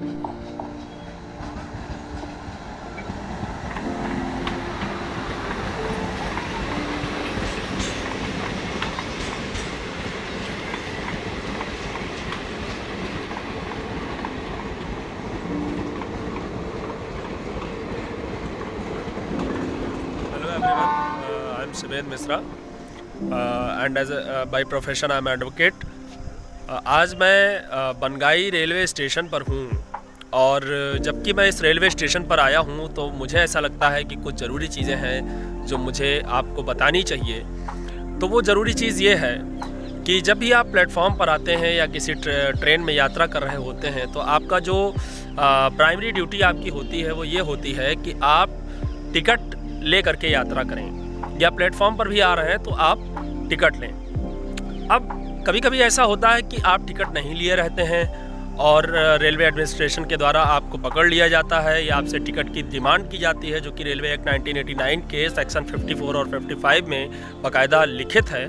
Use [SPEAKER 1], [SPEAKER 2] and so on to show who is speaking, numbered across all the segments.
[SPEAKER 1] I'm Sumedh Misra and as by profession I'm advocate। आज मैं बनगाई railway station पर हूँ और जबकि मैं इस रेलवे स्टेशन पर आया हूँ तो मुझे ऐसा लगता है कि कुछ ज़रूरी चीज़ें हैं जो मुझे आपको बतानी चाहिए। तो वो ज़रूरी चीज़ ये है कि जब भी आप प्लेटफॉर्म पर आते हैं या किसी ट्रेन में यात्रा कर रहे होते हैं तो आपका जो प्राइमरी ड्यूटी आपकी होती है वो ये होती है कि आप टिकट ले करके यात्रा करें, या प्लेटफॉर्म पर भी आ रहे हैं तो आप टिकट लें। अब कभी कभी ऐसा होता है कि आप टिकट नहीं लिए रहते हैं और रेलवे एडमिनिस्ट्रेशन के द्वारा आपको पकड़ लिया जाता है या आपसे टिकट की डिमांड की जाती है, जो कि रेलवे एक्ट 1989 के सेक्शन 54 और 55 में बाकायदा लिखित है।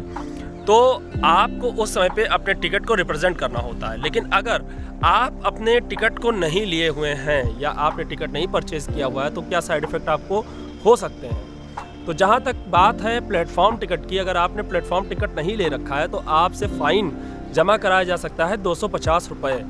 [SPEAKER 1] तो आपको उस समय पे अपने टिकट को रिप्रेजेंट करना होता है। लेकिन अगर आप अपने टिकट को नहीं लिए हुए हैं या आपने टिकट नहीं परचेज़ किया हुआ है तो क्या साइड इफ़ेक्ट आपको हो सकते हैं। तो जहाँ तक बात है प्लेटफॉर्म टिकट की, अगर आपने प्लेटफॉर्म टिकट नहीं ले रखा है तो आपसे फ़ाइन जमा कराया जा सकता है 250 रुपये।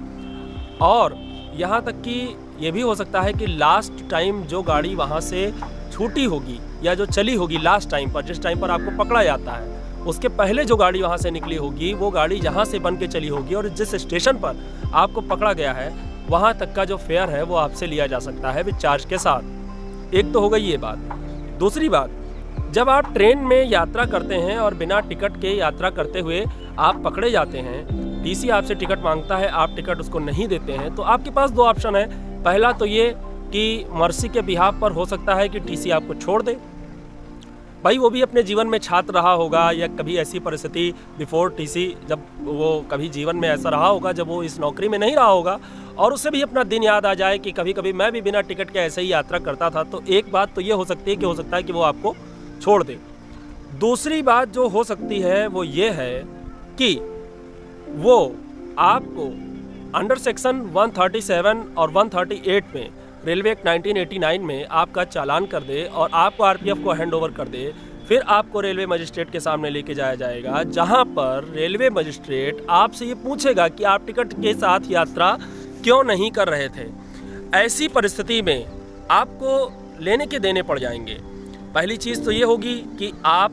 [SPEAKER 1] और यहाँ तक कि ये भी हो सकता है कि लास्ट टाइम जो गाड़ी वहाँ से छूटी होगी या जो चली होगी लास्ट टाइम पर, जिस टाइम पर आपको पकड़ा जाता है, उसके पहले जो गाड़ी वहाँ से निकली होगी वो गाड़ी जहाँ से बन के चली होगी और जिस स्टेशन पर आपको पकड़ा गया है वहाँ तक का जो फेयर है वो आपसे लिया जा सकता है विद चार्ज के साथ। एक तो हो गई ये बात। दूसरी बात, जब आप ट्रेन में यात्रा करते हैं और बिना टिकट के यात्रा करते हुए आप पकड़े जाते हैं, टीसी आपसे टिकट मांगता है, आप टिकट उसको नहीं देते हैं, तो आपके पास दो ऑप्शन है। पहला तो ये कि मर्सी के बिहाफ पर हो सकता है कि टीसी आपको छोड़ दे। भाई वो भी अपने जीवन में छात्र रहा होगा या कभी ऐसी परिस्थिति बिफोर टीसी, जब वो कभी जीवन में ऐसा रहा होगा जब वो इस नौकरी में नहीं रहा होगा और उसे भी अपना दिन याद आ जाए कि कभी कभी मैं भी बिना टिकट के ऐसे ही यात्रा करता था। तो एक बात तो ये हो सकती है कि हो सकता है कि वो आपको छोड़ दे। दूसरी बात जो हो सकती है वो ये है कि वो आपको अंडर सेक्शन 137 और 138 में रेलवे एक्ट 1989 में आपका चालान कर दे और आपको आरपीएफ को हैंड ओवर कर दे। फिर आपको रेलवे मजिस्ट्रेट के सामने लेके जाया जाएगा, जहां पर रेलवे मजिस्ट्रेट आपसे ये पूछेगा कि आप टिकट के साथ यात्रा क्यों नहीं कर रहे थे। ऐसी परिस्थिति में आपको लेने के देने पड़ जाएंगे। पहली चीज़ तो ये होगी कि आप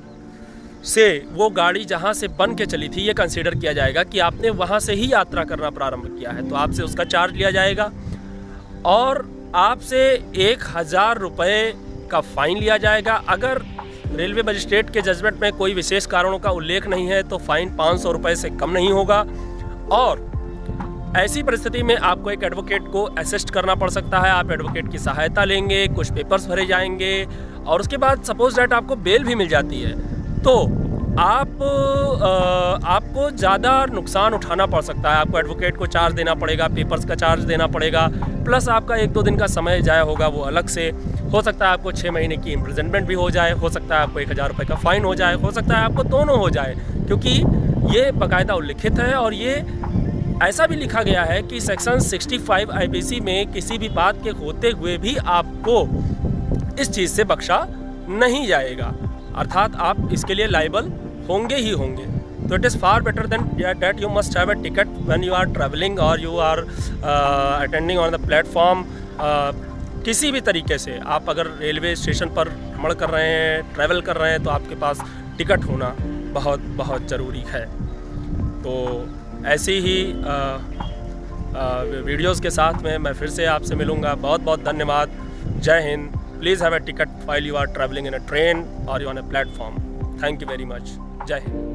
[SPEAKER 1] से वो गाड़ी जहाँ से बन के चली थी ये कंसीडर किया जाएगा कि आपने वहाँ से ही यात्रा करना प्रारंभ किया है, तो आपसे उसका चार्ज लिया जाएगा और आपसे 1000 रुपये का फ़ाइन लिया जाएगा। अगर रेलवे मजिस्ट्रेट के जजमेंट में कोई विशेष कारणों का उल्लेख नहीं है तो फ़ाइन 500 रुपये से कम नहीं होगा। और ऐसी परिस्थिति में आपको एक एडवोकेट को असिस्ट करना पड़ सकता है। आप एडवोकेट की सहायता लेंगे, कुछ पेपर्स भरे जाएंगे और उसके बाद सपोज डैट आपको बेल भी मिल जाती है तो आपको ज़्यादा नुकसान उठाना पड़ सकता है। आपको एडवोकेट को चार्ज देना पड़ेगा, पेपर्स का चार्ज देना पड़ेगा, प्लस आपका 1-2 दिन का समय जाया होगा वो अलग से। हो सकता है आपको 6 महीने की इम्प्रिजनमेंट भी हो जाए, हो सकता है आपको 1000 रुपये का फ़ाइन हो जाए, हो सकता है आपको दोनों हो जाए, क्योंकि ये बाकायदा उल्लिखित है। और ये ऐसा भी लिखा गया है कि सेक्शन 65 IPC में किसी भी बात के होते हुए भी आपको इस चीज़ से बख्शा नहीं जाएगा, अर्थात आप इसके लिए लाइबल होंगे ही होंगे। तो it is far better than that you must have a ticket when you are travelling और you are attending on the platform. किसी भी तरीके से आप अगर रेलवे स्टेशन पर भ्रमण कर रहे हैं, ट्रैवल कर रहे हैं, तो आपके पास टिकट होना बहुत बहुत ज़रूरी है। तो ऐसी ही वीडियोज़ के साथ में मैं फिर से आपसे मिलूँगा। बहुत बहुत धन्यवाद। जय Hind. Please have a ticket while you are traveling in a train or you on a platform. Thank you very much. Jai Hind.